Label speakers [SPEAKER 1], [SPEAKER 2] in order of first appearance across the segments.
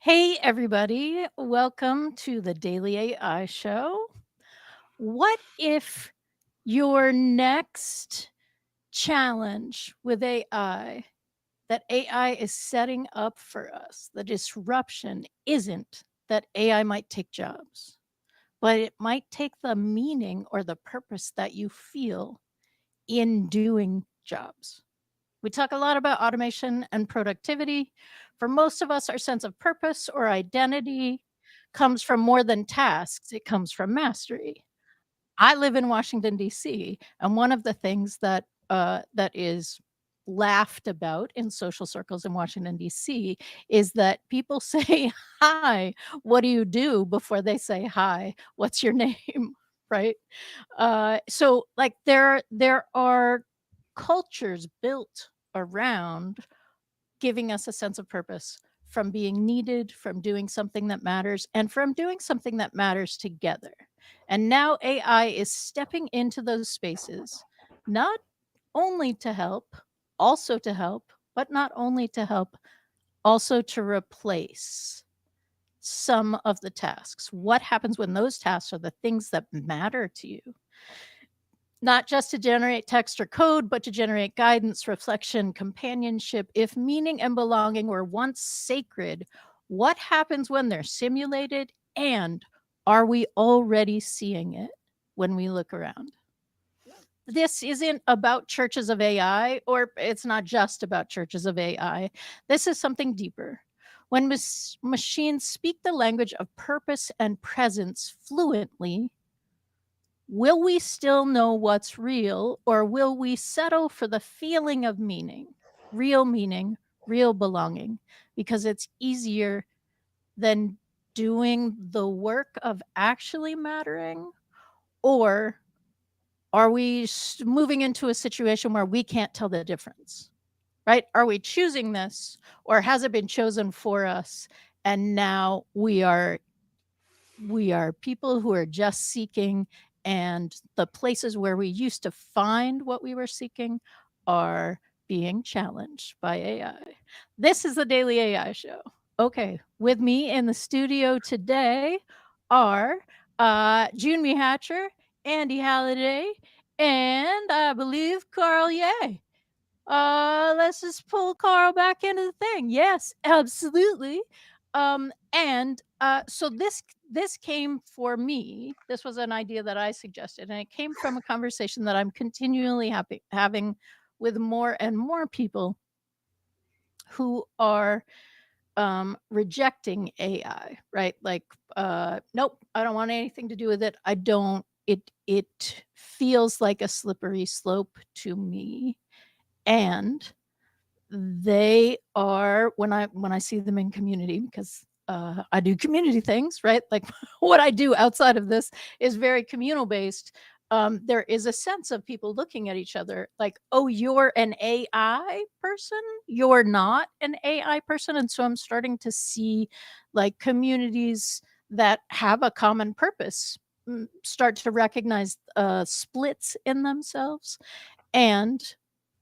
[SPEAKER 1] Hey, everybody. Welcome to the Daily AI Show. What if your next challenge with AI that AI is setting up for us, the disruption isn't that AI might take jobs, but it might take the meaning or the purpose that you feel in doing jobs? We talk a lot about automation and productivity. For most of us, our sense of purpose or identity comes from more than tasks, it comes from mastery. I live in Washington, D.C., and one of the things that is laughed about in social circles in Washington, D.C., is that people say, "Hi, what do you do?" before they say, "Hi, what's your name?" Right? So, there are cultures built around giving us a sense of purpose from being needed, from doing something that matters, and from doing something that matters together. And now AI is stepping into those spaces, not only to help, also to help, but not only to help, also to replace some of the tasks. What happens when those tasks are the things that matter to you? Not just to generate text or code, but to generate guidance, reflection, companionship. If meaning and belonging were once sacred, what happens when they're simulated? And are we already seeing it when we look around? This isn't about churches of AI, or it's not just about churches of AI. This is something deeper. When machines speak the language of purpose and presence fluently, will we still know what's real, or will we settle for the feeling of meaning, real belonging, because it's easier than doing the work of actually mattering? Or are we moving into a situation where we can't tell the difference? Right? Are we choosing this, or has it been chosen for us? And now we are people who are just seeking, and the places where we used to find what we were seeking are being challenged by AI. This is the Daily AI Show. Okay, with me in the studio today are June Hatcher, Andy Halliday, and I believe Carl Ye. Let's just pull Carl back into the thing. Yes, absolutely. So this came for me. This was an idea that I suggested, and it came from a conversation that I'm continually having with more and more people who are rejecting AI. Right? Like, nope, I don't want anything to do with it. I don't. It feels like a slippery slope to me, and they are, when I see them in community, because I do community things, right? Like what I do outside of this is very communal based. There is a sense of people looking at each other like, oh, you're an AI person, you're not an AI person. And so I'm starting to see like communities that have a common purpose start to recognize splits in themselves. And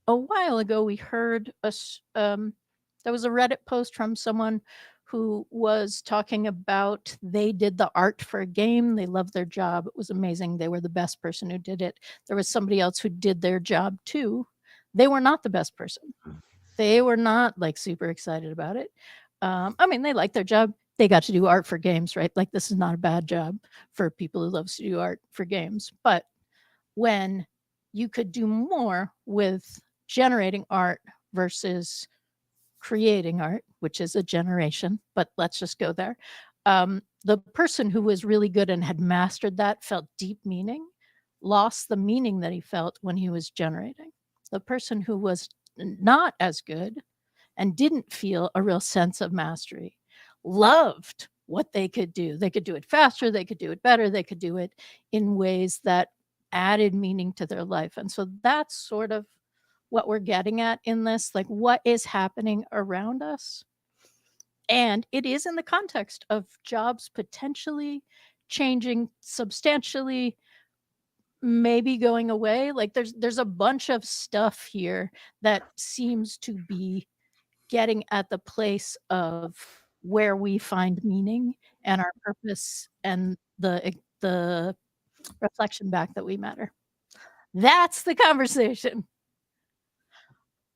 [SPEAKER 1] a while ago, we heard there was a Reddit post from someone who was talking about they did the art for a game. They loved their job. It was amazing. They were the best person who did it. There was somebody else who did their job too. They were not the best person. They were not like super excited about it. I mean, they liked their job. They got to do art for games, right? Like, this is not a bad job for people who love to do art for games. But when you could do more with generating art versus creating art, which is a generation, but let's just go there. The person who was really good and had mastered that felt deep meaning, lost the meaning that he felt when he was generating. The person who was not as good and didn't feel a real sense of mastery loved what they could do. They could do it faster, they could do it better, they could do it in ways that added meaning to their life. And so that's sort of what we're getting at in this, like what is happening around us. And it is in the context of jobs potentially changing substantially, maybe going away. Like there's a bunch of stuff here that seems to be getting at the place of where we find meaning and our purpose and the reflection back that we matter. That's the conversation.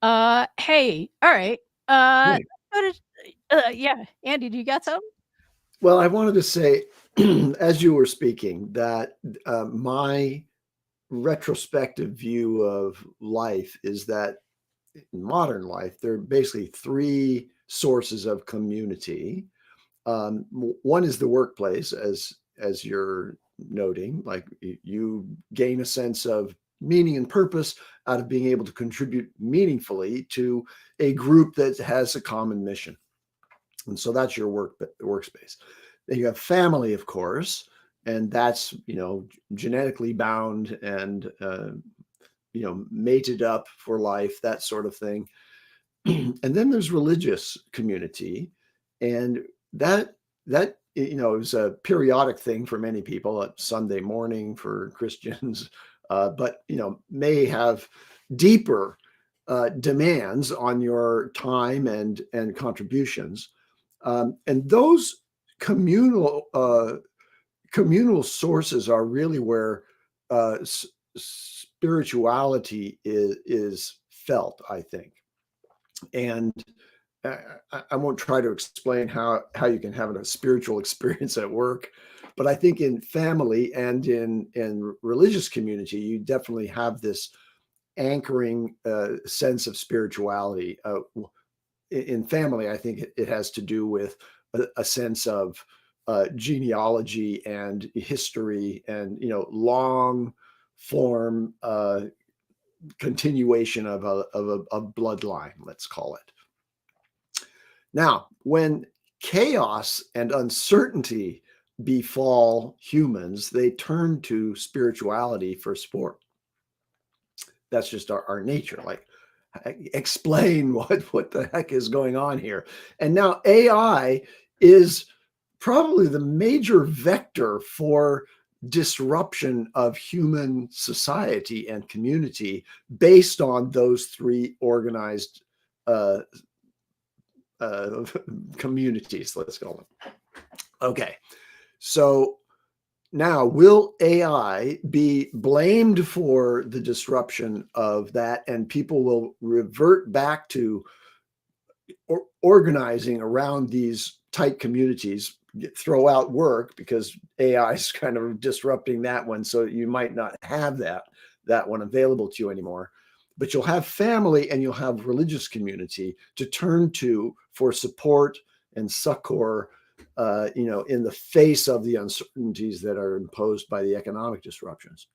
[SPEAKER 1] Hey, all right.
[SPEAKER 2] Yeah.
[SPEAKER 1] Go to, yeah, Andy, do you got something?
[SPEAKER 2] Well, I wanted to say, as you were speaking, that my retrospective view of life is that in modern life, there are basically three sources of community. One is the workplace, as you're noting, like you gain a sense of meaning and purpose out of being able to contribute meaningfully to a group that has a common mission. And so that's your workspace. Then you have family, of course, and that's genetically bound and mated up for life, that sort of thing. And then there's religious community, and that is a periodic thing for many people at Sunday morning for Christians, but may have deeper demands on your time and contributions. And those communal communal sources are really where spirituality is felt, I think. And I won't try to explain how you can have a spiritual experience at work, but I think in family and in religious community, you definitely have this anchoring sense of spirituality. In family, I think it has to do with a sense of genealogy and history and long form continuation of a bloodline, let's call it. Now, when chaos and uncertainty befall humans, they turn to spirituality for support. That's just our nature. Like, explain what the heck is going on here. And now AI is probably the major vector for disruption of human society and community based on those three organized communities, let's call them. Okay, so now will AI be blamed for the disruption of that, and people will revert back to organizing around these tight communities, throw out work because AI is kind of disrupting that one, so you might not have that one available to you anymore. But you'll have family and you'll have religious community to turn to for support and succor, in the face of the uncertainties that are imposed by the economic disruptions.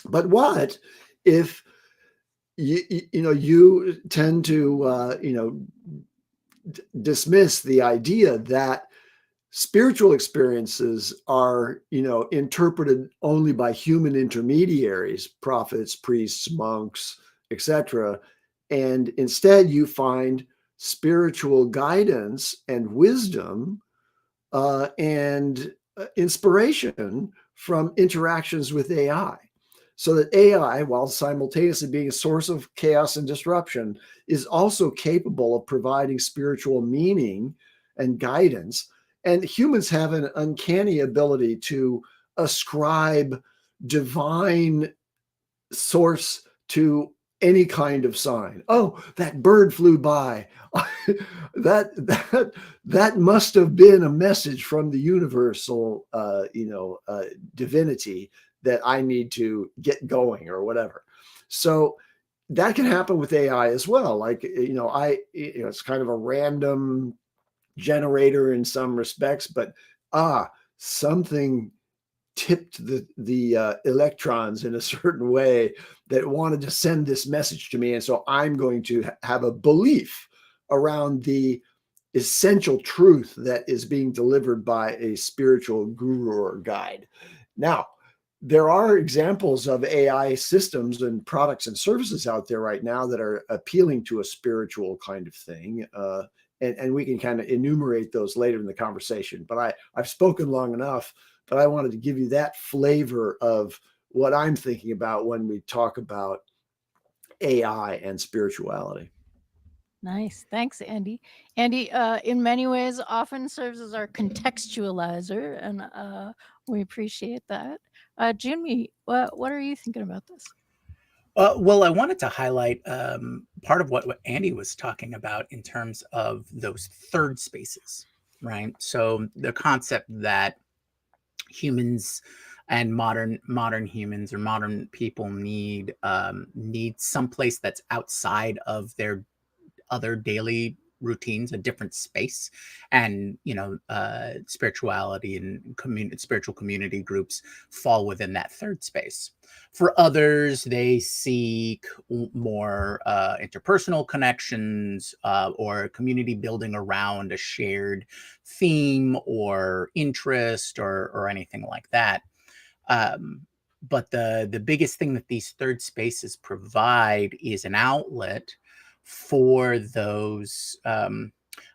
[SPEAKER 2] But what if you tend to dismiss the idea that spiritual experiences are interpreted only by human intermediaries, prophets, priests, monks, etc., and instead you find spiritual guidance and wisdom and inspiration from interactions with AI. So that AI, while simultaneously being a source of chaos and disruption, is also capable of providing spiritual meaning and guidance. And humans have an uncanny ability to ascribe divine source to any kind of sign. Oh, that bird flew by. that must have been a message from the universal divinity that I need to get going or whatever. So that can happen with AI as well. Like, it's kind of a random generator in some respects, but something tipped the electrons in a certain way that wanted to send this message to me. And so I'm going to have a belief around the essential truth that is being delivered by a spiritual guru or guide. Now, there are examples of AI systems and products and services out there right now that are appealing to a spiritual kind of thing. And we can kind of enumerate those later in the conversation. But I've spoken long enough, but I wanted to give you that flavor of what I'm thinking about when we talk about AI and spirituality.
[SPEAKER 1] Nice. Thanks, Andy. Andy, in many ways, often serves as our contextualizer, and we appreciate that. Jimmy, what are you thinking about this?
[SPEAKER 3] Well, I wanted to highlight part of what Andy was talking about in terms of those third spaces, right? So the concept that humans and modern humans or modern people need some place that's outside of their other daily routines, a different space. And spirituality and spiritual community groups fall within that third space. For others, they seek more interpersonal connections, or community building around a shared theme or interest, or anything like that. um, but the biggest thing that these third spaces provide is an outlet for those, a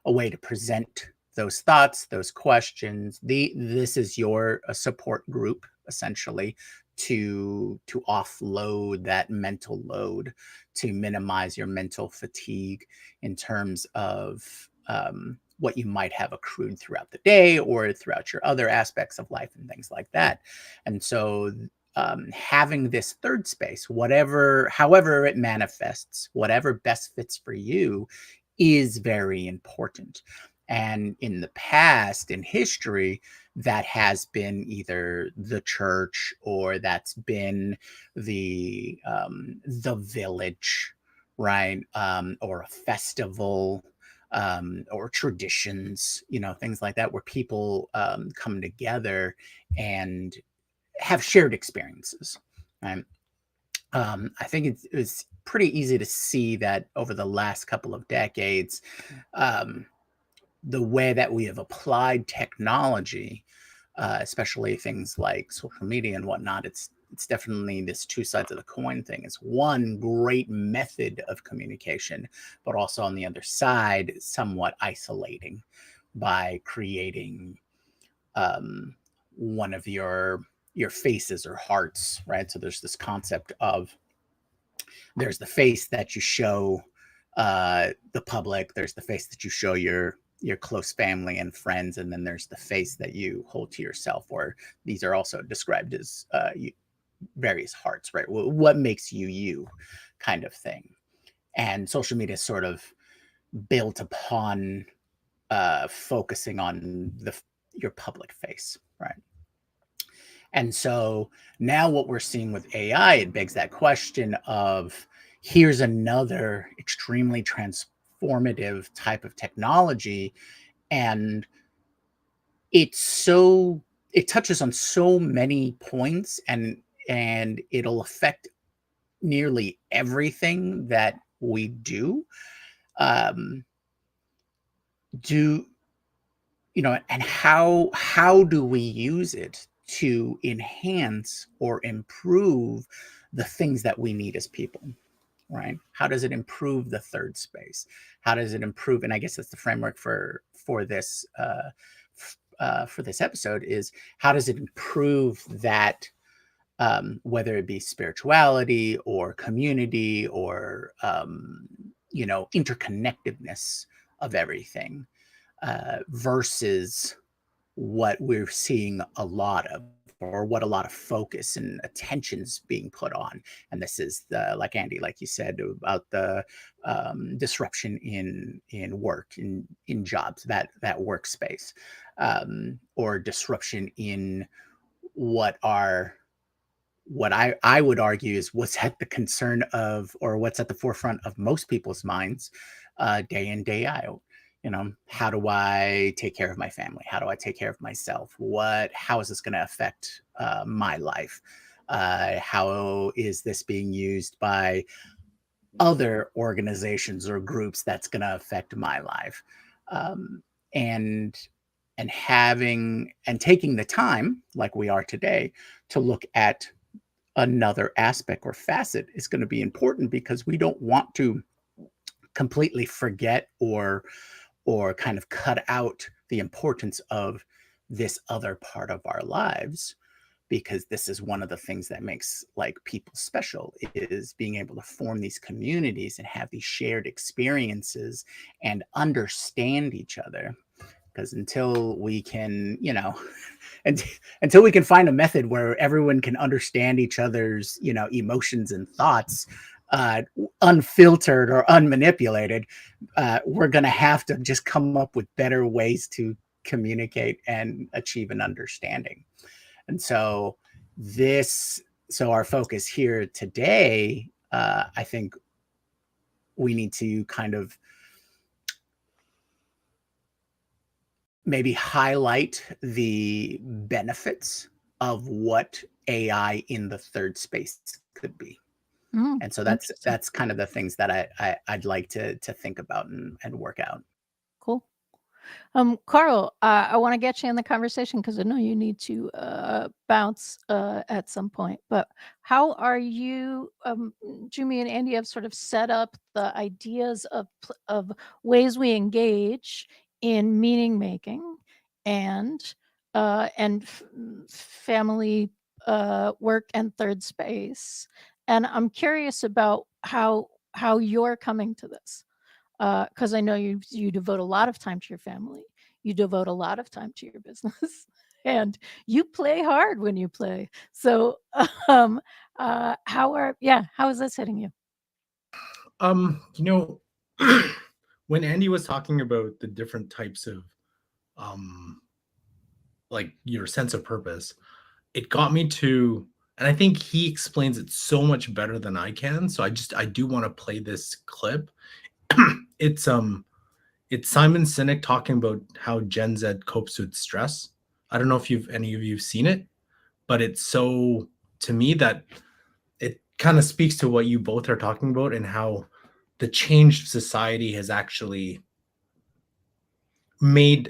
[SPEAKER 3] way to present those thoughts, those questions. This is your a support group, essentially, to offload that mental load, to minimize your mental fatigue in terms of what you might have accrued throughout the day or throughout your other aspects of life and things like that. And so having this third space, however it manifests, whatever best fits for you, is very important. And in the past, in history, that has been either the church, or that's been the village, right? Or a festival, or traditions, things like that, where people come together and have shared experiences. Right? I think it's pretty easy to see that over the last couple of decades, um, the way that we have applied technology, especially things like social media and whatnot, it's definitely this two sides of the coin thing. It's one great method of communication, but also on the other side, somewhat isolating by creating um, one of your faces or hearts, right? So there's this concept of, there's the face that you show the public, there's the face that you show your close family and friends, and then there's the face that you hold to yourself. Or these are also described as various hearts, right? What makes you you, kind of thing. And social media is sort of built upon focusing on your public face, right? And so now what we're seeing with AI, it begs that question of, here's another extremely transformative type of technology. And it's so, it touches on so many points, and it'll affect nearly everything that we do. Um, do and how do we use it to enhance or improve the things that we need as people, right? How does it improve the third space? How does it improve? And I guess that's the framework for this episode, is how does it improve that, whether it be spirituality or community or interconnectedness of everything, versus what we're seeing a lot of, or what a lot of focus and attention's being put on. And this is like Andy, like you said, about the disruption in work, in jobs, that workspace, or disruption in what are what I would argue is what's at the concern of, or what's at the forefront of most people's minds, day in, day out. How do I take care of my family? How do I take care of myself? How is this going to affect my life? How is this being used by other organizations or groups that's going to affect my life? Um, and taking the time, like we are today, to look at another aspect or facet is going to be important, because we don't want to completely forget or kind of cut out the importance of this other part of our lives. because this is one of the things that makes like people special, is being able to form these communities and have these shared experiences and understand each other. Because until we can, and until we can find a method where everyone can understand each other's, emotions and thoughts, unfiltered or unmanipulated, we're going to have to just come up with better ways to communicate and achieve an understanding. And so our focus here today, I think we need to kind of maybe highlight the benefits of what AI in the third space could be. And so that's kind of the things that I'd like to think about and work out.
[SPEAKER 1] Cool. Carl, I want to get you in the conversation because I know you need to bounce at some point. But how are you, Jumi and Andy, have sort of set up the ideas of ways we engage in meaning making and family work and third space. And I'm curious about how you're coming to this. Because I know you devote a lot of time to your family. You devote a lot of time to your business, and you play hard when you play. So, how is this hitting you?
[SPEAKER 4] When Andy was talking about the different types of like your sense of purpose, it got me to, and I think he explains it so much better than I can. So I do want to play this clip. It's Simon Sinek talking about how Gen Z copes with stress. I don't know if any of you've seen it, but it's so, to me, that it kind of speaks to what you both are talking about and how the changed society has actually made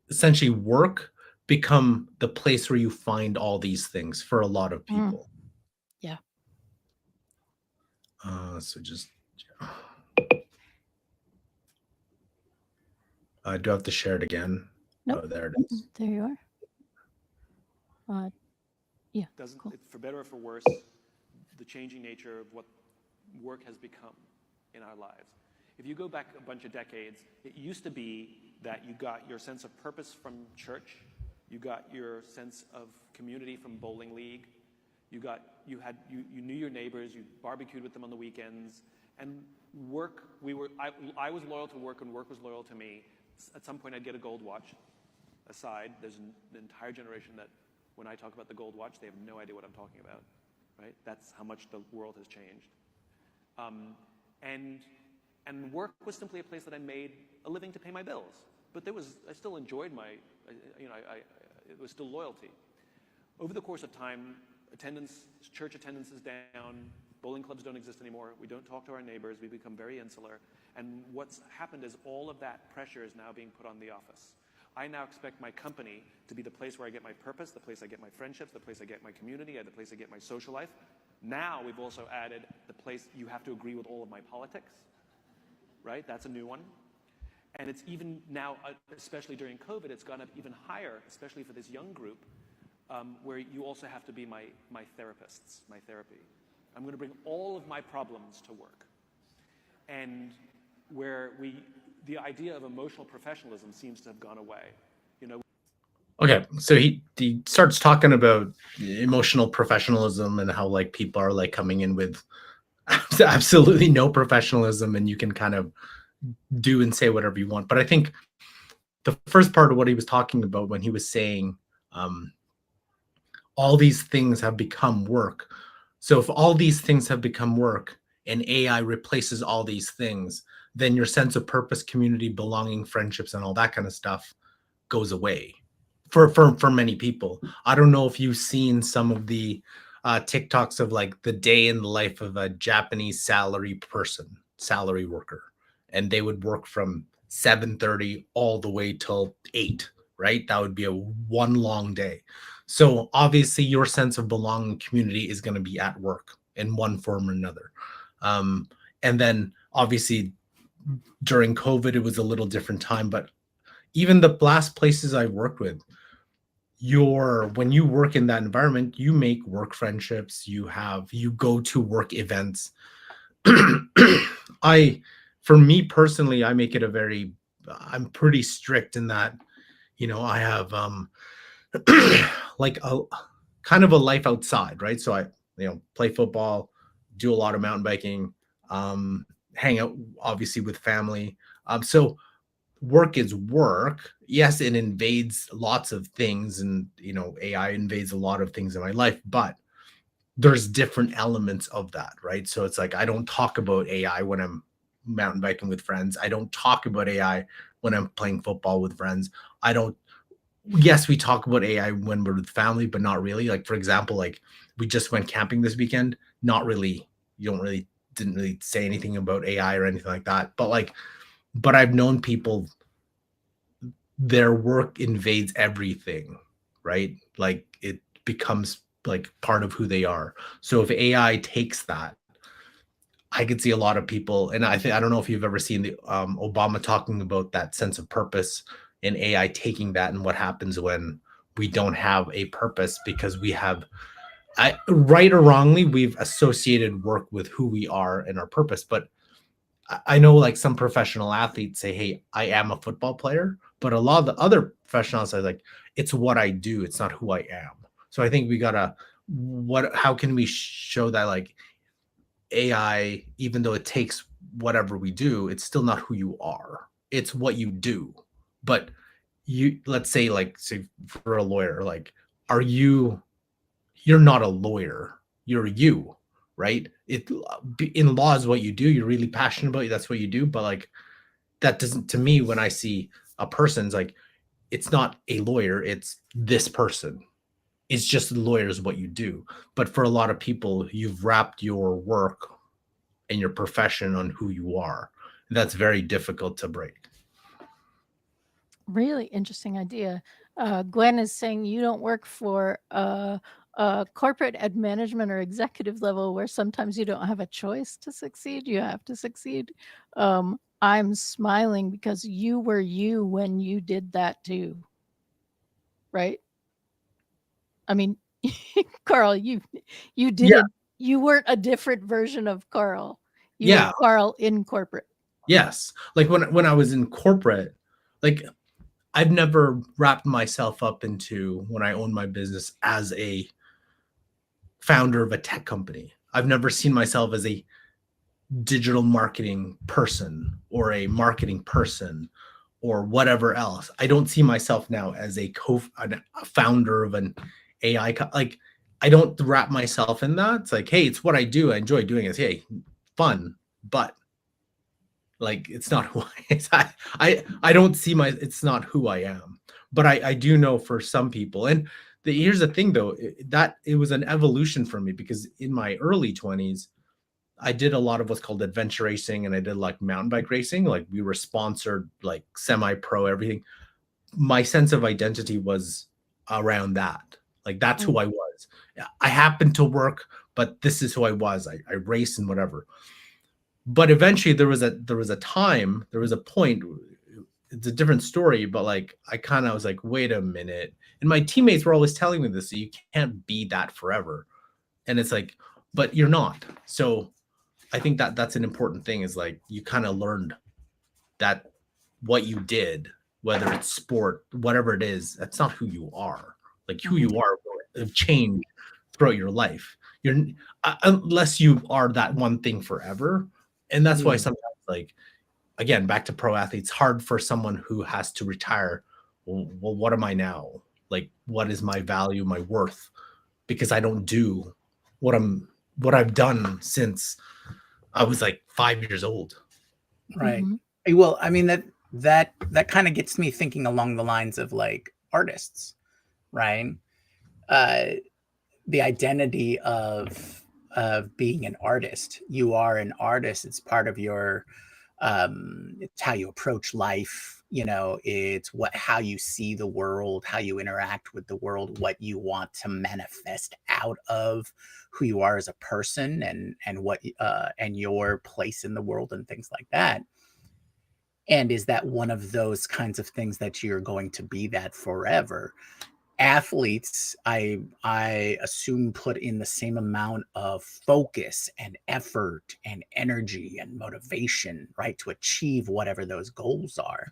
[SPEAKER 4] essentially work become the place where you find all these things for a lot of people.
[SPEAKER 1] Yeah.
[SPEAKER 4] So just, do I have to share it again?
[SPEAKER 1] Nope.
[SPEAKER 4] Oh, there it is.
[SPEAKER 1] There you are. Yeah.
[SPEAKER 5] Cool. For better or for worse, the changing nature of what work has become in our lives. If you go back a bunch of decades, it used to be that you got your sense of purpose from church, you got your sense of community from bowling league, you knew your neighbors, you barbecued with them on the weekends, and work. I was loyal to work, and work was loyal to me. At some point, I'd get a gold watch. Aside, there's an entire generation that, when I talk about the gold watch, they have no idea what I'm talking about. Right? That's how much the world has changed. And work was simply a place that I made a living to pay my bills. But I still enjoyed it was still loyalty. Over the course of time, church attendance is down, bowling clubs don't exist anymore, we don't talk to our neighbors, we become very insular. And what's happened is all of that pressure is now being put on the office. I now expect my company to be the place where I get my purpose, the place I get my friendships, the place I get my community, the place I get my social life. Now we've also added the place you have to agree with all of my politics, right? That's a new one. And it's even now, especially during COVID, it's gone up even higher, especially for this young group, where you also have to be my therapists, my therapy. I'm going to bring all of my problems to work. And where the idea of emotional professionalism seems to have gone away.
[SPEAKER 4] Okay, so he starts talking about emotional professionalism and how like people are like coming in with absolutely no professionalism, and you can kind of do and say whatever you want. But I think the first part of what he was talking about when he was saying all these things have become work. So if all these things have become work and AI replaces all these things, then your sense of purpose, community, belonging, friendships, and all that kind of stuff goes away for many people. I don't know if you've seen some of the TikToks of like the day in the life of a Japanese salary worker, and they would work from 7:30 all the way till 8, right? That would be one long day. So obviously your sense of belonging, community is going to be at work in one form or another. And then obviously during COVID, it was a little different time, but even the last places I worked with, when you work in that environment, you make work friendships, you go to work events. For me personally, I make it I'm pretty strict in that, I have like a kind of a life outside, right? So I, play football, do a lot of mountain biking, hang out obviously with family. So work is work. Yes, it invades lots of things, and AI invades a lot of things in my life, but there's different elements of that, right? So it's like I don't talk about AI when I'm mountain biking with friends. I don't talk about AI when I'm playing football with friends. I don't Yes, we talk about AI when we're with family, but not really. Like, for example, like we just went camping this weekend. Not really, you don't really didn't really say anything about AI or anything like that. But I've known people, their work invades everything, right? Like it becomes like part of who they are. So if AI takes that, I could see a lot of people, and I don't know if you've ever seen the Obama talking about that sense of purpose and AI taking that, and what happens when we don't have a purpose because right or wrongly, we've associated work with who we are and our purpose. But I know like some professional athletes say, "Hey, I am a football player," but a lot of the other professionals are like, "It's what I do. It's not who I am." So I think we gotta how can we show that like AI, even though it takes whatever we do, it's still not who you are. It's what you do. But let's say, like, say for a lawyer, like, are you're not a lawyer, you're you, right? In law is what you do. You're really passionate about it. That's what you do. But like, that doesn't, to me, when I see a person's like, it's not a lawyer, it's this person. It's just the lawyer is what you do. But for a lot of people, you've wrapped your work and your profession on who you are. That's very difficult to break.
[SPEAKER 1] Really interesting idea. Gwen is saying you don't work for corporate at management or executive level where sometimes you don't have a choice to succeed. You have to succeed. I'm smiling because you were you when you did that too. Right? I mean, Carl, you did
[SPEAKER 4] Yeah.
[SPEAKER 1] it. You weren't a different version of Carl. You
[SPEAKER 4] Yeah.
[SPEAKER 1] were Carl in corporate.
[SPEAKER 4] Yes. Like when I was in corporate, like I've never wrapped myself up into, when I owned my business, as a founder of a tech company. I've never seen myself as a digital marketing person or a marketing person or whatever else. I don't see myself now as a founder of an AI. Like, I don't wrap myself in that. It's like, hey, it's what I do. I enjoy doing it. Hey, fun, but like, it's not who I don't see it's not who I am. But I do know for some people, and here's the thing though, that it was an evolution for me, because in my early 20s, I did a lot of what's called adventure racing, and I did like mountain bike racing. Like, we were sponsored, like semi-pro, everything. My sense of identity was around that. Like, that's who I was. I happened to work, but this is who I was. I raced and whatever. But eventually there was a point. It's a different story, but like, I kind of was like, wait a minute. And my teammates were always telling me this: so you can't be that forever. And it's like, but you're not. So I think that that's an important thing, is like, you kind of learned that what you did, whether it's sport, whatever it is, that's not who you are. Like, who you are will change throughout your life. You're Unless you are that one thing forever. And that's why sometimes, like, again, back to pro athletes, hard for someone who has to retire. Well, what am I now? Like, what is my value, my worth? Because I don't do what I've done since I was like 5 years old.
[SPEAKER 3] Right. Well, I mean, that kind of gets me thinking along the lines of like artists, right? The identity of being an artist. You are an artist. It's part of your it's how you approach life. It's how you see the world, how you interact with the world, what you want to manifest out of who you are as a person, and what and your place in the world and things like that. And is that one of those kinds of things that you're going to be that forever? athletes, I assume, put in the same amount of focus and effort and energy and motivation, right, to achieve whatever those goals are.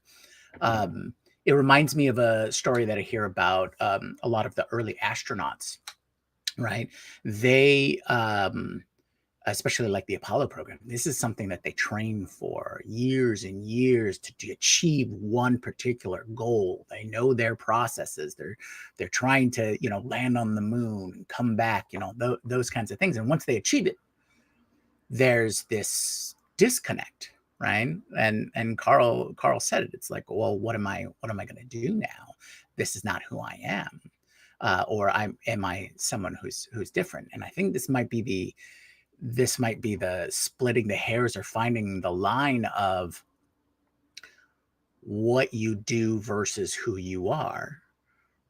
[SPEAKER 3] It reminds me of a story that I hear about a lot of the early astronauts, right? They, especially like the Apollo program, this is something that they train for years and years to achieve one particular goal. They know their processes. They're trying to, you know, land on the moon and come back, you know, those kinds of things. And once they achieve it, there's this disconnect, right? And Carl said it. It's like, well, what am I going to do now? This is not who I am, or am I someone who's different? And I think this might be the splitting the hairs or finding the line of what you do versus who you are,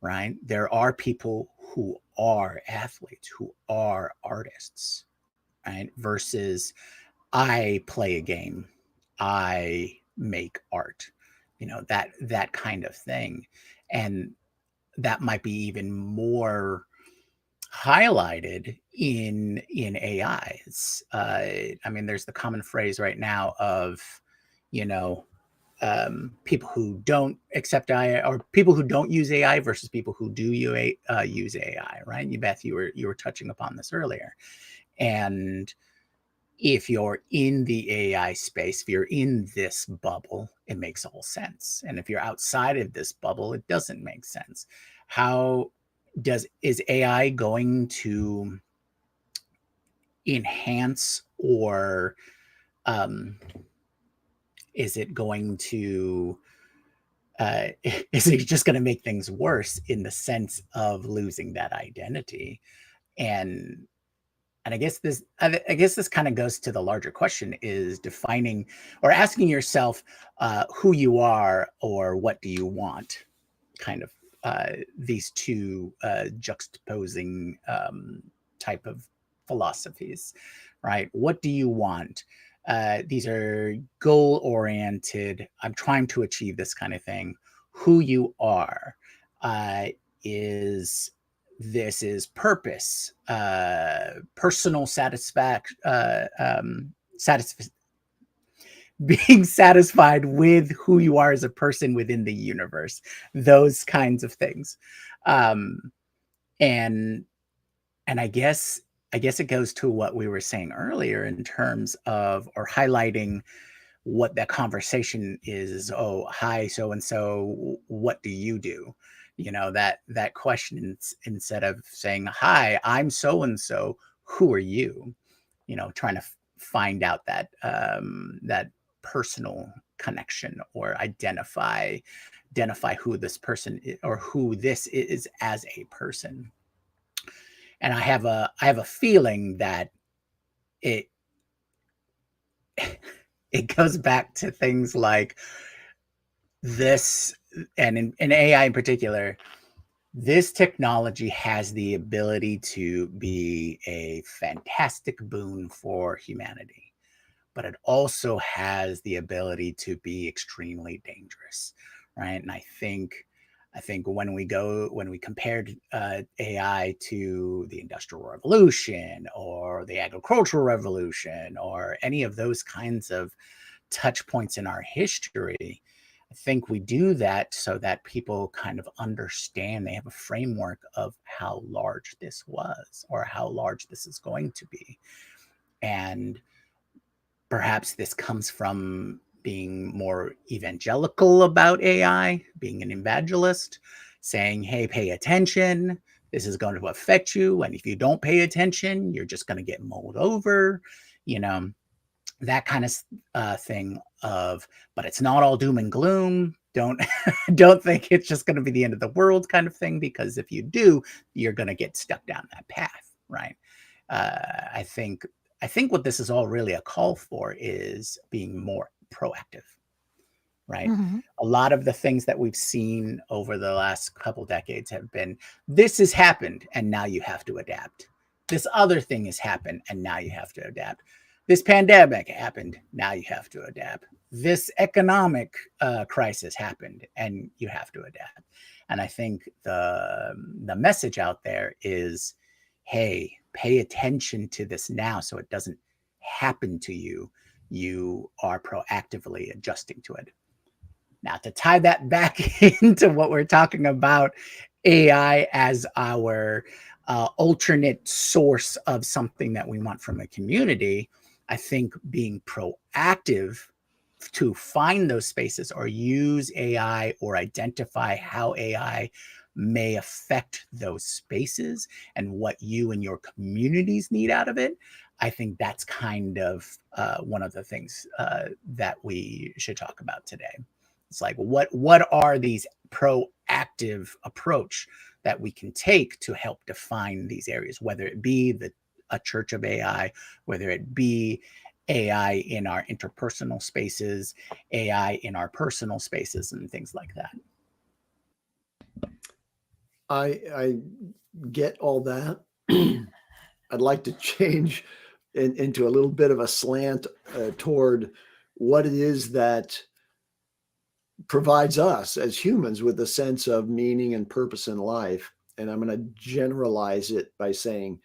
[SPEAKER 3] right? There are people who are athletes, who are artists, right? Versus I play a game, I make art, you know, that kind of thing. And that might be even more highlighted in AI. I mean, there's the common phrase right now of, you know, people who don't accept AI, or people who don't use AI versus people who do use AI, right? You, Beth, you were touching upon this earlier. And if you're in the AI space, if you're in this bubble, it makes all sense. And if you're outside of this bubble, it doesn't make sense. How is AI going to enhance, or is it going to is it just going to make things worse in the sense of losing that identity? And I guess this kind of goes to the larger question, is defining or asking yourself who you are or what do you want, kind of these two juxtaposing type of philosophies, right? What do you want? These are goal-oriented. I'm trying to achieve this kind of thing. Who you are is purpose, personal satisfaction, being satisfied with who you are as a person within the universe, those kinds of things. And I guess it goes to what we were saying earlier in terms of, or highlighting what that conversation is. Oh, hi, so and so, what do you do? You know, that question, instead of saying, hi, I'm so and so, who are you? You know, trying to find out that that personal connection, or identify who this person is, or who this is as a person. And I have a feeling that it goes back to things like this, and in AI in particular, this technology has the ability to be a fantastic boon for humanity, but it also has the ability to be extremely dangerous, right? And I think when we compared AI to the Industrial Revolution or the Agricultural Revolution, or any of those kinds of touch points in our history, I think we do that so that people kind of understand, they have a framework of how large this was, or how large this is going to be. And perhaps this comes from being more evangelical about AI, being an evangelist, saying, hey, pay attention. This is going to affect you. And if you don't pay attention, you're just going to get mulled over, you know, that kind of thing of, but it's not all doom and gloom. Don't think it's just going to be the end of the world kind of thing, because if you do, you're going to get stuck down that path, right? I think what this is all really a call for is being more proactive, right?
[SPEAKER 1] Mhm.
[SPEAKER 3] A lot of the things that we've seen over the last couple decades have been, this has happened and now you have to adapt. This other thing has happened and now you have to adapt. This pandemic happened, now you have to adapt. this economic crisis happened and you have to adapt. And I think the message out there is, hey, pay attention to this now so it doesn't happen to you. You are proactively adjusting to it. Now, to tie that back into what we're talking about, AI as our alternate source of something that we want from a community, I think being proactive to find those spaces or use AI or identify how AI may affect those spaces and what you and your communities need out of it. I think that's kind of one of the things that we should talk about today. It's like, what are these proactive approach that we can take to help define these areas, whether it be a church of AI, whether it be AI in our interpersonal spaces, AI in our personal spaces, and things like that.
[SPEAKER 2] I get all that. I'd like to change into a little bit of a slant toward what it is that provides us as humans with a sense of meaning and purpose in life. And I'm going to generalize it by saying,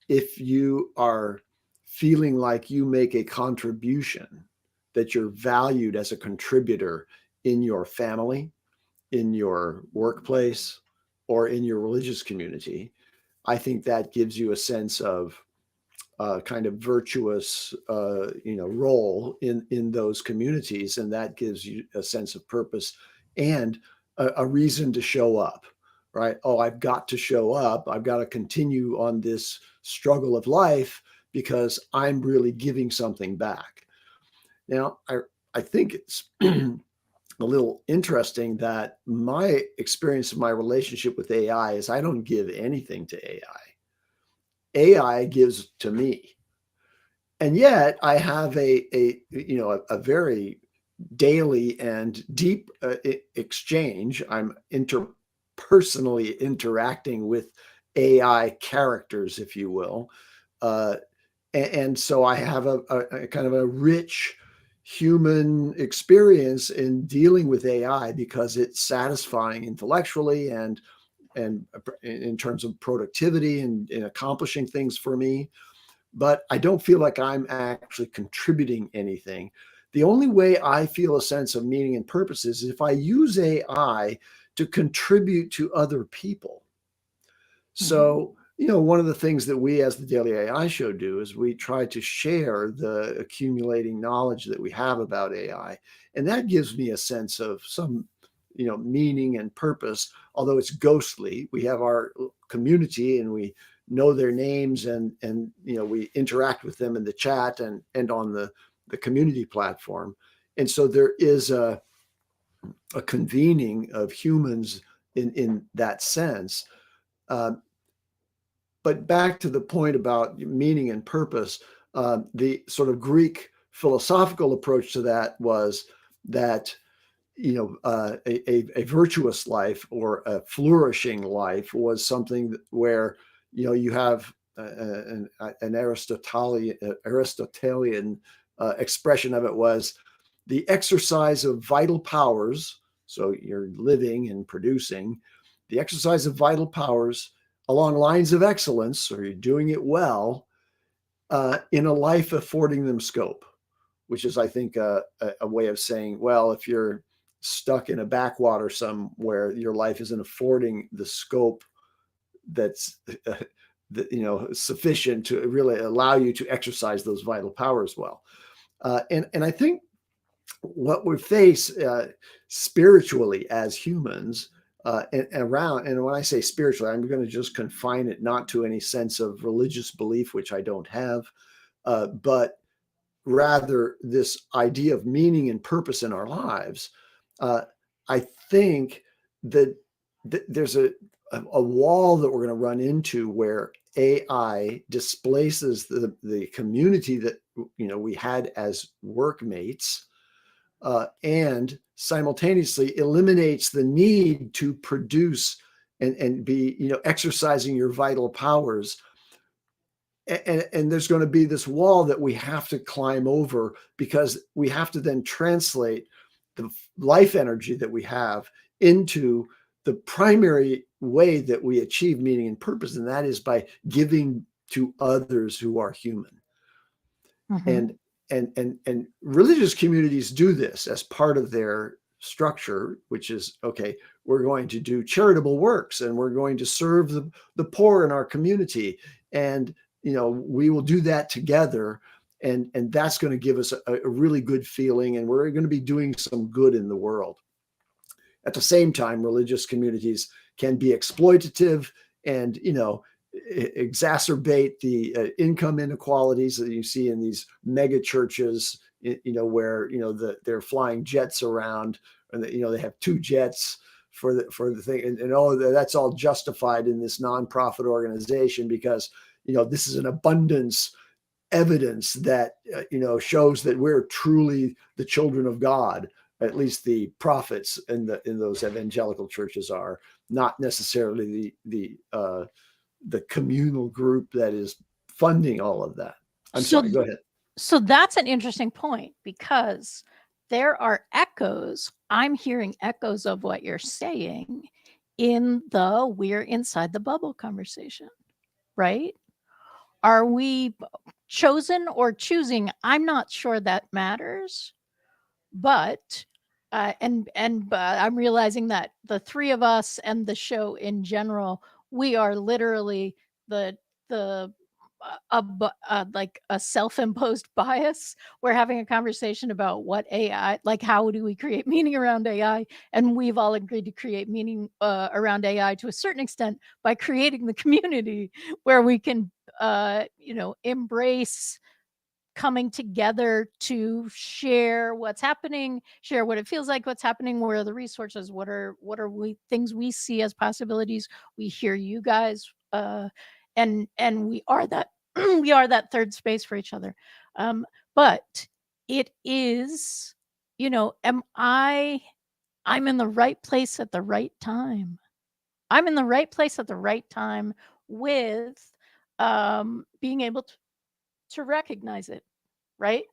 [SPEAKER 2] if you are feeling like you make a contribution, that you're valued as a contributor in your family, in your workplace, or in your religious community, I think that gives you a sense of kind of virtuous, role in those communities, and that gives you a sense of purpose and a reason to show up. Right? Oh, I've got to show up. I've got to continue on this struggle of life because I'm really giving something back. Now, I think it's a little interesting that my experience of my relationship with AI is I don't give anything to AI. AI gives to me. And yet I have a very daily and deep exchange. I'm interpersonally interacting with AI characters, if you will. And so I have a kind of a rich human experience in dealing with AI because it's satisfying intellectually and in terms of productivity and in accomplishing things for me. But I don't feel like I'm actually contributing anything. The only way I feel a sense of meaning and purpose is if I use AI to contribute to other people. So, one of the things that we as the Daily AI Show do is we try to share the accumulating knowledge that we have about AI. And that gives me a sense of some, meaning and purpose, although it's ghostly. We have our community and we know their names and we interact with them in the chat and on the community platform. And so there is a convening of humans in that sense. But back to the point about meaning and purpose, the sort of Greek philosophical approach to that was that a virtuous life or a flourishing life was something where you have an Aristotelian expression of it was the exercise of vital powers. So you're living and producing, the exercise of vital powers along lines of excellence, or you're doing it well, in a life affording them scope, which is, I think, a way of saying, well, if you're stuck in a backwater somewhere, your life isn't affording the scope that's sufficient to really allow you to exercise those vital powers well. And I think what we face spiritually as humans and when I say spiritually, I'm going to just confine it not to any sense of religious belief, which I don't have, but rather this idea of meaning and purpose in our lives. I think that there's a wall that we're going to run into where AI displaces the community that we had as workmates, and simultaneously eliminates the need to produce and be exercising your vital powers and there's going to be this wall that we have to climb over, because we have to then translate the life energy that we have into the primary way that we achieve meaning and purpose, and that is by giving to others who are human.
[SPEAKER 1] Mhm.
[SPEAKER 2] And religious communities do this as part of their structure, which is, okay, we're going to do charitable works, and we're going to serve the poor in our community, and we will do that together, and that's going to give us a really good feeling, and we're going to be doing some good in the world. At the same time, religious communities can be exploitative and exacerbate the income inequalities that you see in these mega churches, where they're flying jets around, and they have 2 jets for the thing, and that's all justified in this nonprofit organization, because this is an abundance evidence that shows that we're truly the children of God. At least the prophets in those evangelical churches are, not necessarily the communal group that is funding all of that. I'm
[SPEAKER 1] So
[SPEAKER 2] sorry, go ahead.
[SPEAKER 1] So that's an interesting point, because there are echoes. I'm hearing echoes of what you're saying in the we're inside the bubble conversation, right? Are we chosen or choosing? I'm not sure that matters, but I'm realizing that the 3 of us and the show in general, we are literally the like a self-imposed bias. We're having a conversation about what AI, like how do we create meaning around AI, and we've all agreed to create meaning around AI to a certain extent by creating the community where we can embrace coming together to share what's happening, share what it feels like, what's happening, where are the resources, what are we things we see as possibilities. We hear you guys, and we are that we are that third space for each other. But it is, I'm in the right place at the right time. I'm in the right place at the right time with being able to recognize it, right?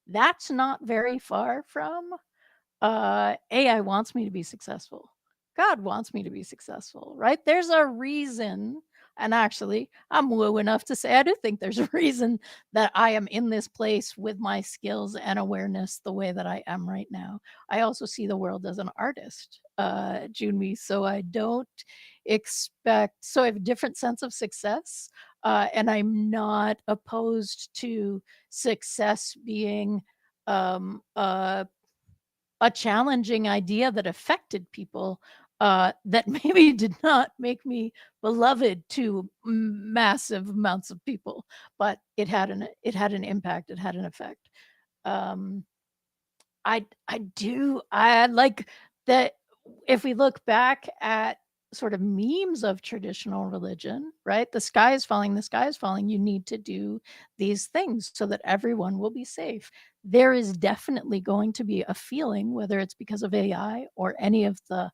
[SPEAKER 1] That's not very far from AI wants me to be successful. God wants me to be successful, right? There's a reason. And actually, I'm woo enough to say I do think there's a reason that I am in this place with my skills and awareness the way that I am right now. I also see the world as an artist, Junmi. So I don't so I have a different sense of success. And I'm not opposed to success being um, uh, a challenging idea that affected people, that maybe did not make me beloved to massive amounts of people, but it had an impact, it had an effect. Um, I like that. If we look back at sort of memes of traditional religion, right? The sky is falling, the sky is falling. You need to do these things so that everyone will be safe. There is definitely going to be a feeling, whether it's because of AI or any of the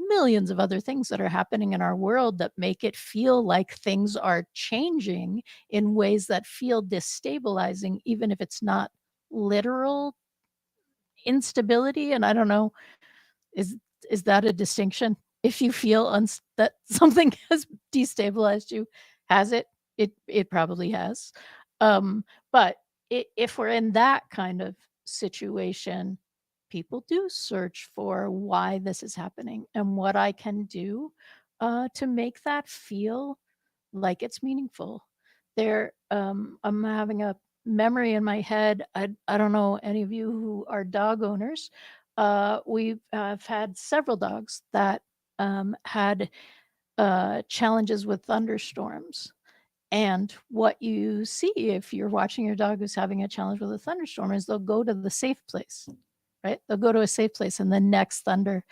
[SPEAKER 1] millions of other things that are happening in our world that make it feel like things are changing in ways that feel destabilizing, even if it's not literal instability. And I don't know, is that a distinction? If you feel that something has destabilized you, has it? It probably has. But if we're in that kind of situation, people do search for why this is happening and what I can do to make that feel like it's meaningful. I'm having a memory in my head. I don't know any of you who are dog owners. We've had several dogs that had challenges with thunderstorms. And what you see if you're watching your dog who's having a challenge with a thunderstorm is they'll go to the safe place, right? They'll go to a safe place, and the next thunder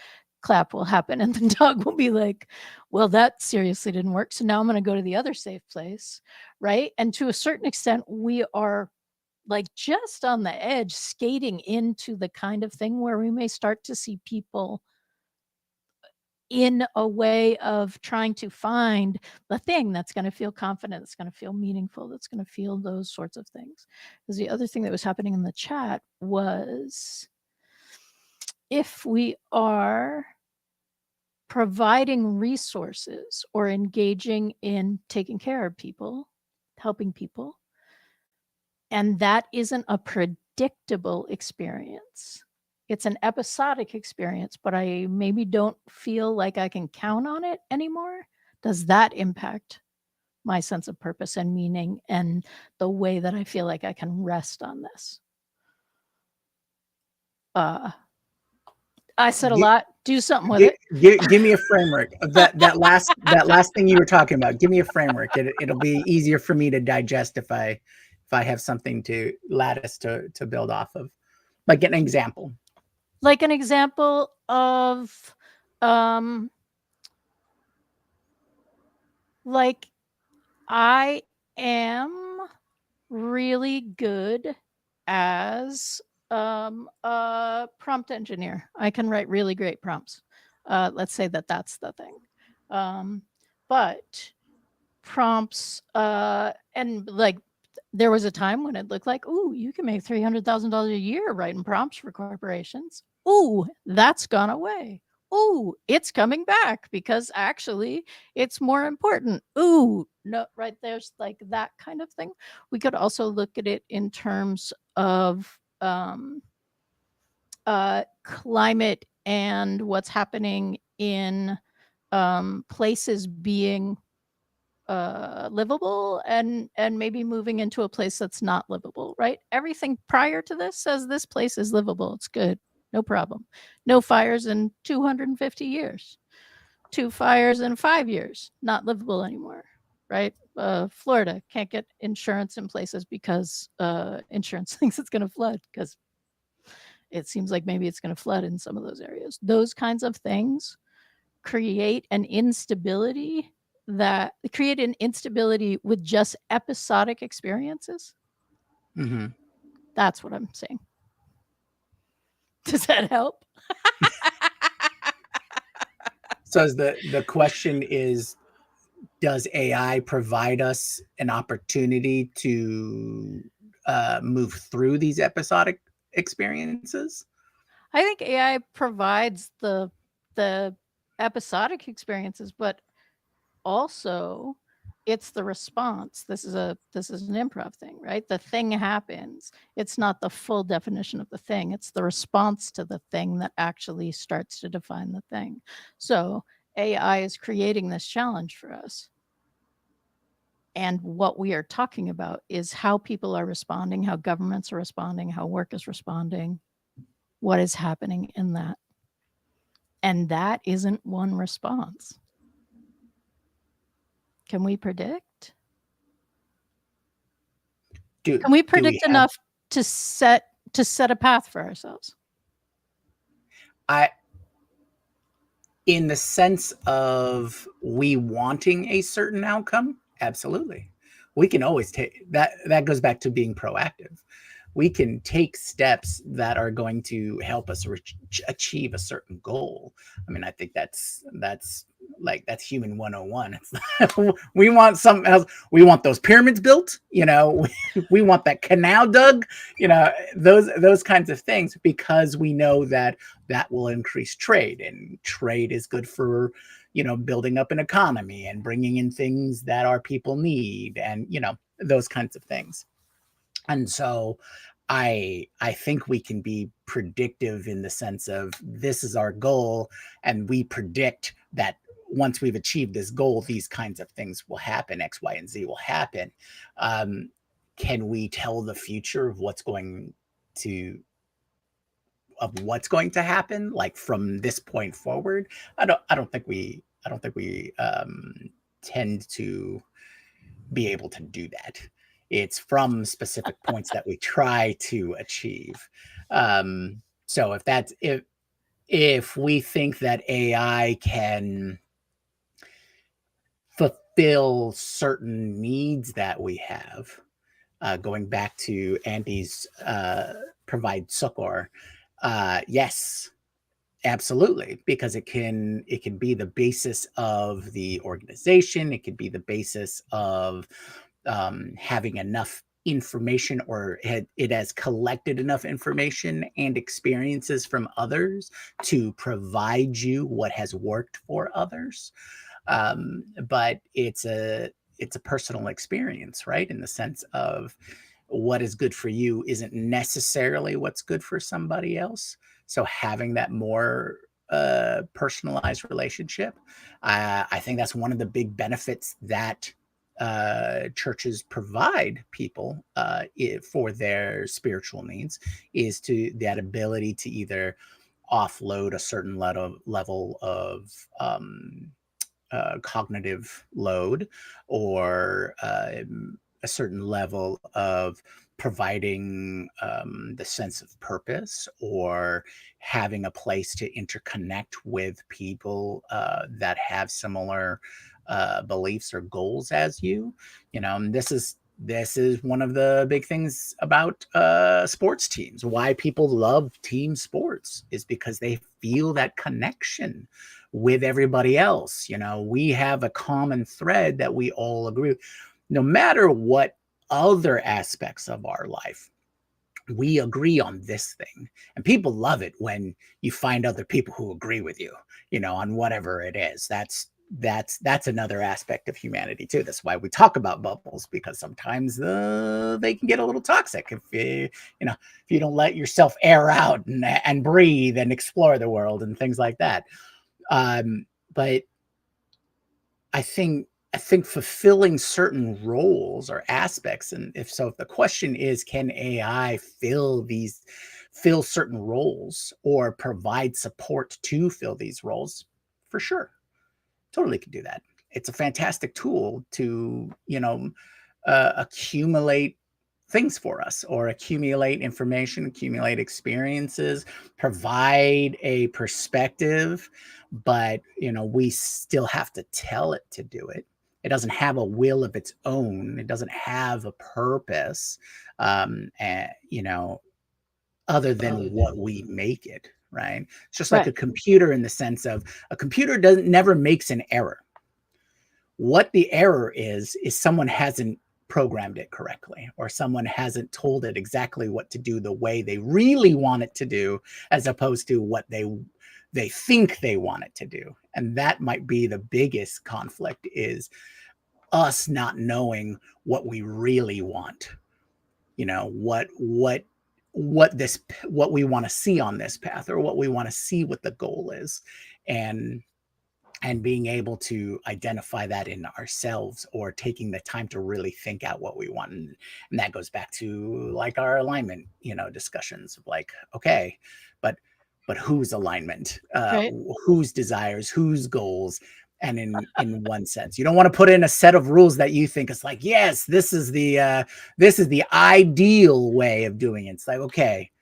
[SPEAKER 1] clap will happen, and the dog will be like, well, that seriously didn't work. So now I'm going to go to the other safe place, right? And to a certain extent, we are like just on the edge, skating into the kind of thing where we may start to see people in a way of trying to find the thing that's going to feel confident, that's going to feel meaningful, that's going to feel those sorts of things. Because the other thing that was happening in the chat was, if we are providing resources or engaging in taking care of people, helping people, and that isn't a predictable experience, it's an episodic experience, but I maybe don't feel like I can count on it anymore, does that impact my sense of purpose and meaning and the way that I feel like I can rest on this? I said a lot. Do something with it.
[SPEAKER 3] Give me a framework. That last thing you were talking about. Give me a framework. It'll be easier for me to digest if I have something to lattice to build off of. Like an example.
[SPEAKER 1] Like an example of like, I am really good as a prompt engineer. I can write really great prompts. Let's say that that's the thing. But prompts, and like, there was a time when it looked like, ooh, you can make $300,000 a year writing prompts for corporations. Ooh, that's gone away. Ooh, it's coming back because actually it's more important. Ooh, no, right, there's like that kind of thing. We could also look at it in terms of climate and what's happening in places being livable and maybe moving into a place that's not livable, right? Everything prior to this says this place is livable, it's good, no problem. No fires in 250 years. 2 fires in 5 years, not livable anymore, right? Florida can't get insurance in places because insurance thinks it's going to flood, because it seems like maybe it's going to flood in some of those areas. Those kinds of things create an instability with just episodic experiences.
[SPEAKER 3] Mm-hmm.
[SPEAKER 1] That's what I'm saying. Does that help?
[SPEAKER 3] So the question is, does AI provide us an opportunity to move through these episodic experiences?
[SPEAKER 1] I think AI provides the episodic experiences, but also it's the response. This is an improv thing, right? The thing happens. It's not the full definition of the thing. It's the response to the thing that actually starts to define the thing. So AI is creating this challenge for us. And what we are talking about is how people are responding, how governments are responding, how work is responding, what is happening in that. And that isn't one response. Can we predict? Can we predict enough to set a path for ourselves?
[SPEAKER 3] In the sense of we wanting a certain outcome, absolutely. We can always take that. That goes back to being proactive. We can take steps that are going to help us achieve a certain goal. I mean, I think that's human 101. We want something else. We want those pyramids built, we want that canal dug, those kinds of things, because we know that will increase trade, and trade is good for, building up an economy and bringing in things that our people need, and, those kinds of things. And so I think we can be predictive in the sense of, this is our goal, and we predict that once we've achieved this goal, these kinds of things will happen, X, Y, and Z will happen. Can we tell the future of what's going to happen, like from this point forward? I don't think we tend to be able to do that. It's from specific points that we try to achieve. So if we think that AI can fulfill certain needs that we have, going back to Andy's provide succor, yes, Absolutely, because it can be the basis of the organization. It could be the basis of having enough information, or it has collected enough information and experiences from others to provide you what has worked for others. But it's a personal experience, right? In the sense of what is good for you isn't necessarily what's good for somebody else. So having that more personalized relationship, I think that's one of the big benefits that churches provide people for their spiritual needs, is to that ability to either offload a certain level of cognitive load, or a certain level of providing the sense of purpose, or having a place to interconnect with people that have similar beliefs or goals as you. And this is one of the big things about sports teams. Why people love team sports is because they feel that connection with everybody else. We have a common thread that we all agree with. No matter what other aspects of our life, we agree on this thing. And people love it when you find other people who agree with you, on whatever it is. That's another aspect of humanity too. That's why we talk about bubbles, because sometimes they can get a little toxic if if you don't let yourself air out and breathe and explore the world and things like that. But I think fulfilling certain roles or aspects, and if the question is, can AI fill certain roles or provide support to fill these roles? For sure, totally can do that. It's a fantastic tool to accumulate things for us, or accumulate information, accumulate experiences, provide a perspective. But we still have to tell it to do it. It doesn't have a will of its own. It doesn't have a purpose, and other than what we make it, right? It's just like a
[SPEAKER 1] Right.
[SPEAKER 3] computer, in the sense of a computer never makes an error. What the error is someone hasn't programmed it correctly, or someone hasn't told it exactly what to do the way they really want it to do, as opposed to what they think they want it to do. And that might be the biggest conflict, is us not knowing what we really want. What we want to see on this path, or what we want to see what the goal is. And being able to identify that in ourselves, or taking the time to really think out what we want. And that goes back to like our alignment, discussions of like, okay, but whose alignment,
[SPEAKER 1] Right.
[SPEAKER 3] whose desires, whose goals. And in one sense, you don't want to put in a set of rules that you think is like, yes, this is the ideal way of doing it. It's like, okay,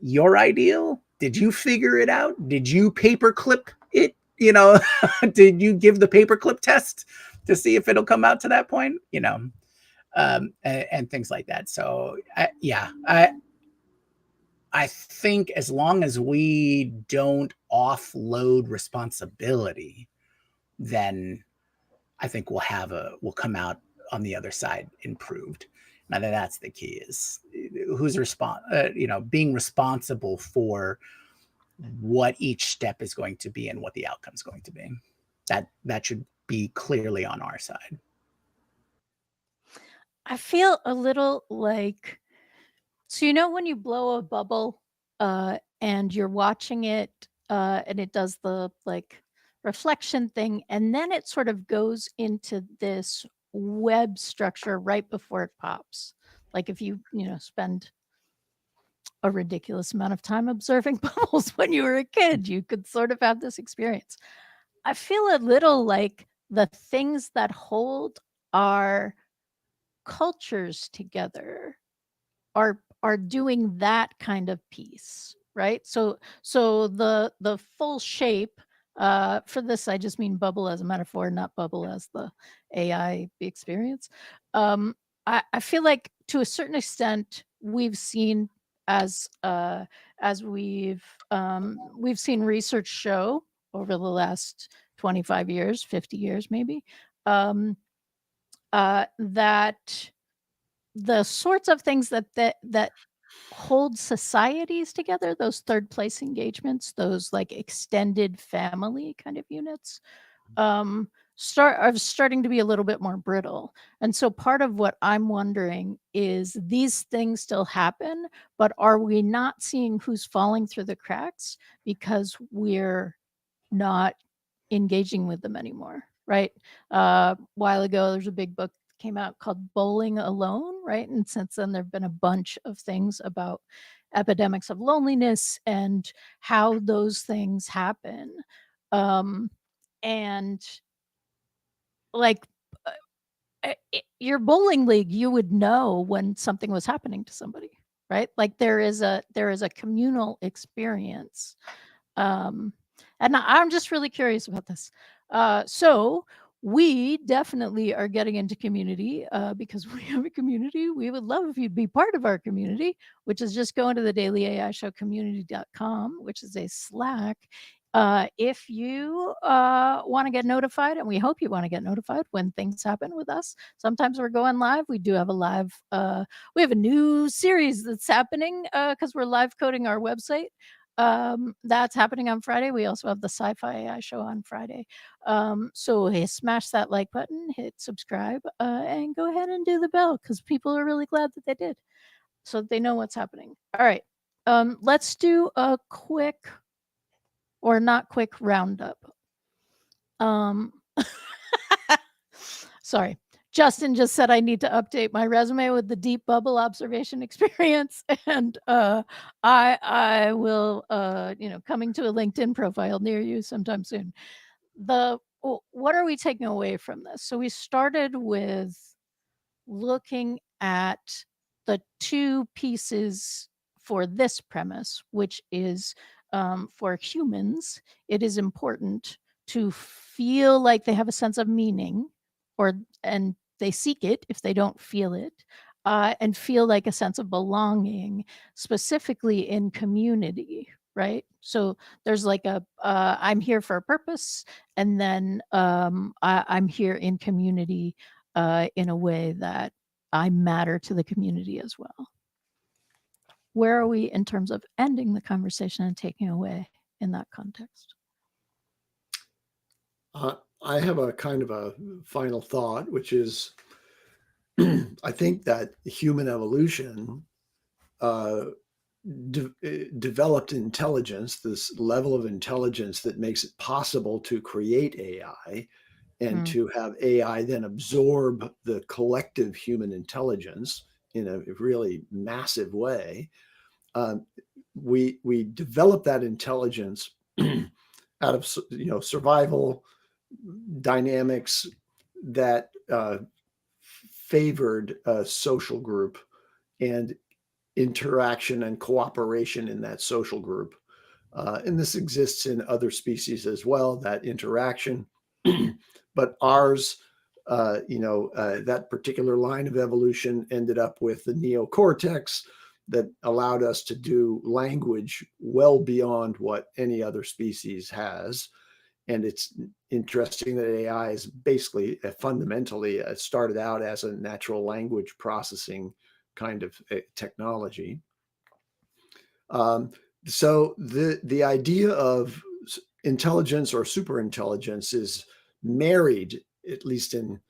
[SPEAKER 3] your ideal, did you figure it out? Did you paperclip it? Did you give the paperclip test to see if it'll come out to that point? And things like that. So I think as long as we don't offload responsibility, then I think we'll come out on the other side improved. And I think that's the key, is who's being responsible for what each step is going to be and what the outcome is going to be. That should be clearly on our side.
[SPEAKER 1] I feel a little like, so when you blow a bubble and you're watching it and it does the like reflection thing, and then it sort of goes into this web structure right before it pops. Like if you spend a ridiculous amount of time observing bubbles when you were a kid, you could sort of have this experience. I feel a little like the things that hold our cultures together are doing that kind of piece, right? So the full shape, for this I just mean bubble as a metaphor, not bubble as the AI experience. I feel like to a certain extent we've seen as we've seen research show over the last 25 years, 50 years maybe, that the sorts of things that hold societies together, those third place engagements, those like extended family kind of units, are starting to be a little bit more brittle. And so part of what I'm wondering is, these things still happen, but are we not seeing who's falling through the cracks because we're not engaging with them anymore, right? A while ago, there's a big book came out called Bowling Alone, right? And since then, there have been a bunch of things about epidemics of loneliness and how those things happen. And like your bowling league, you would know when something was happening to somebody, right? Like there is a communal experience. And I'm just really curious about this. So we definitely are getting into community because we have a community. We would love if you'd be part of our community, which is just going to the dailyAIshowcommunity.com, which is a Slack. If you want to get notified, and we hope you want to get notified when things happen with us. Sometimes we're going live. We do have a live, we have a new series that's happening because we're live coding our website. That's happening on Friday. We also have the Sci-Fi AI show on Friday. So hey, smash that like button, hit subscribe, and go ahead and do the bell, because people are really glad that they did, so that they know what's happening. All right. Let's do a quick or not quick roundup. Sorry. Justin just said I need to update my resume with the deep bubble observation experience, and I will, coming to a LinkedIn profile near you sometime soon. What are we taking away from this? So we started with looking at the two pieces for this premise, which is for humans, it is important to feel like they have a sense of meaning, and they seek it if they don't feel it, and feel like a sense of belonging, specifically in community, right? So there's like I'm here for a purpose, and then I'm here in community in a way that I matter to the community as well. Where are we in terms of ending the conversation and taking away in that context?
[SPEAKER 2] I have a kind of a final thought, which is I think that human evolution developed intelligence, this level of intelligence that makes it possible to create AI and to have AI then absorb the collective human intelligence in a really massive way. We developed that intelligence out of survival dynamics that favored a social group and interaction and cooperation in that social group. And this exists in other species as well, that interaction. But ours, that particular line of evolution ended up with the neocortex that allowed us to do language well beyond what any other species has. And it's interesting that AI is basically fundamentally started out as a natural language processing kind of technology. So the idea of intelligence or superintelligence is married, at least in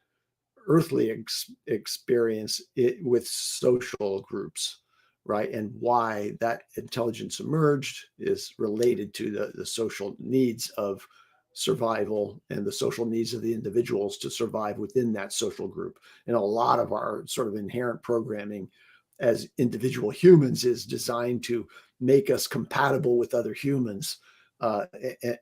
[SPEAKER 2] earthly experience, with social groups, right? And why that intelligence emerged is related to the social needs of survival and the social needs of the individuals to survive within that social group. And a lot of our sort of inherent programming as individual humans is designed to make us compatible with other humans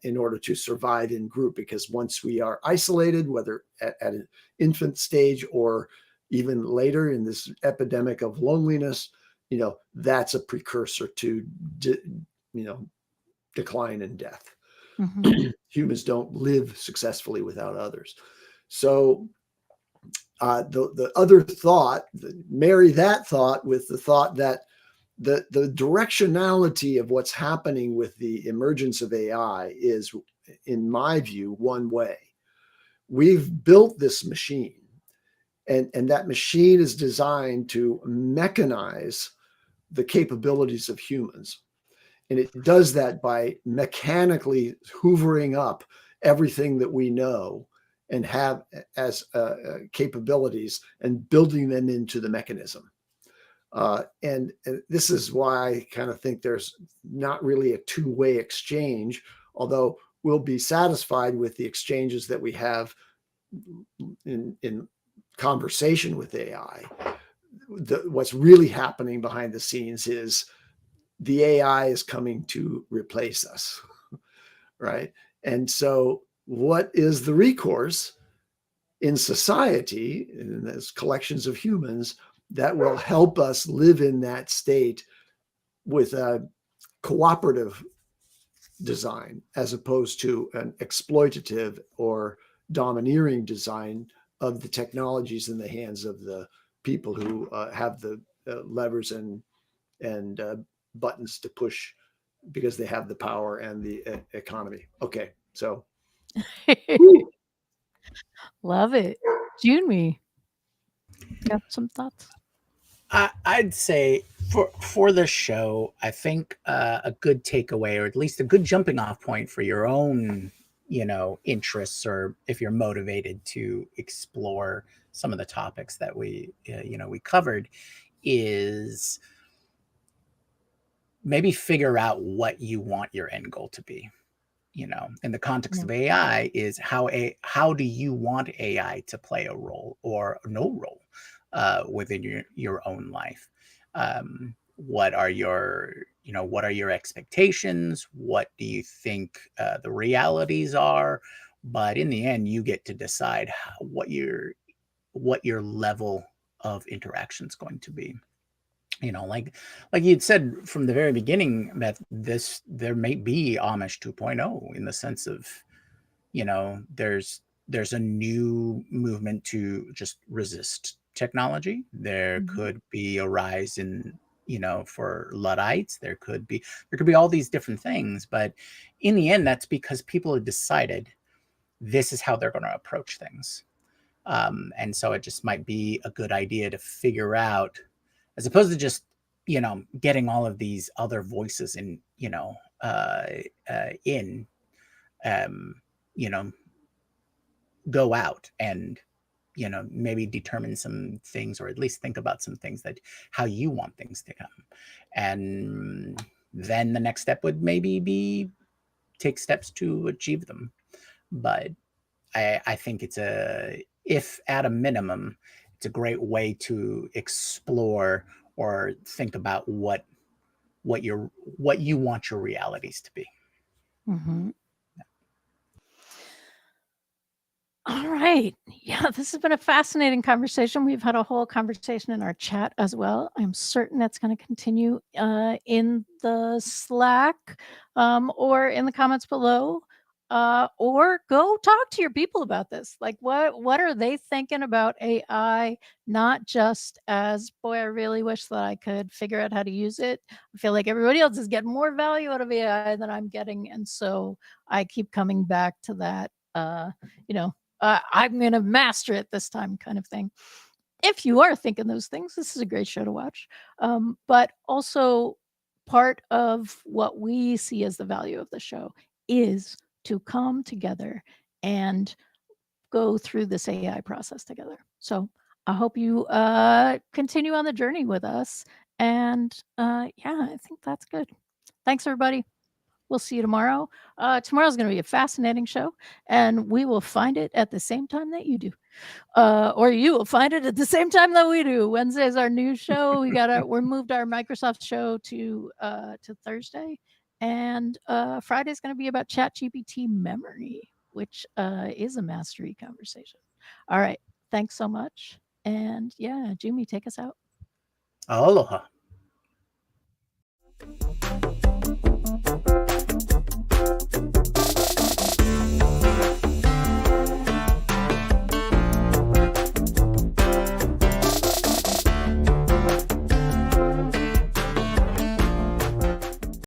[SPEAKER 2] in order to survive in group. Because once we are isolated, whether at an infant stage or even later in this epidemic of loneliness, that's a precursor to, decline and death. Humans don't live successfully without others. So the other thought, marry that thought with the thought that the directionality of what's happening with the emergence of AI is, in my view, one way. We've built this machine, and that machine is designed to mechanize the capabilities of humans. And it does that by mechanically hoovering up everything that we know and have as capabilities and building them into the mechanism. And this is why I kind of think there's not really a two-way exchange, although we'll be satisfied with the exchanges that we have in conversation with AI. What's really happening behind the scenes is the AI is coming to replace us, right? And so what is the recourse in society, in those collections of humans, that will help us live in that state with a cooperative design as opposed to an exploitative or domineering design of the technologies in the hands of the people who have the levers and buttons to push because they have the power and the economy. Okay, so
[SPEAKER 1] Love it. Junmi, you have some thoughts?
[SPEAKER 3] I'd say for the show, I think a good takeaway, or at least a good jumping off point for your own, interests, or if you're motivated to explore some of the topics that we covered, is maybe figure out what you want your end goal to be. In the context of AI, is how do you want AI to play a role or no role within your own life? What are your expectations? What do you think the realities are? But in the end, you get to decide what your level of interaction is going to be. Like you'd said from the very beginning, that there may be Amish 2.0, in the sense of, there's a new movement to just resist technology. There could be a rise in, for Luddites. There could be all these different things, but in the end, that's because people have decided this is how they're going to approach things. And so it just might be a good idea to figure out, as opposed to just, getting all of these other voices in, go out and, maybe determine some things, or at least think about some things, that how you want things to come. And then the next step would maybe be take steps to achieve them. But I think if at a minimum, it's a great way to explore or think about what you want your realities to be.
[SPEAKER 1] Mm-hmm. All right. Yeah, this has been a fascinating conversation. We've had a whole conversation in our chat as well. I'm certain that's going to continue in the Slack or in the comments below. Or go talk to your people about this. Like, what are they thinking about AI? Not just as, boy, I really wish that I could figure out how to use it. I feel like everybody else is getting more value out of AI than I'm getting, and so I keep coming back to that. I'm going to master it this time, kind of thing. If you are thinking those things, this is a great show to watch. But also, part of what we see as the value of the show is to come together and go through this AI process together. So I hope you continue on the journey with us. And I think that's good. Thanks, everybody. We'll see you tomorrow. Tomorrow's going to be a fascinating show, and we will find it at the same time that you do. Or you will find it at the same time that we do. Wednesday is our new show. We moved our Microsoft show to Thursday, and Friday is going to be about ChatGPT memory, which is a mastery conversation. All right, thanks so much, and Jimmy, take us out.
[SPEAKER 3] Aloha.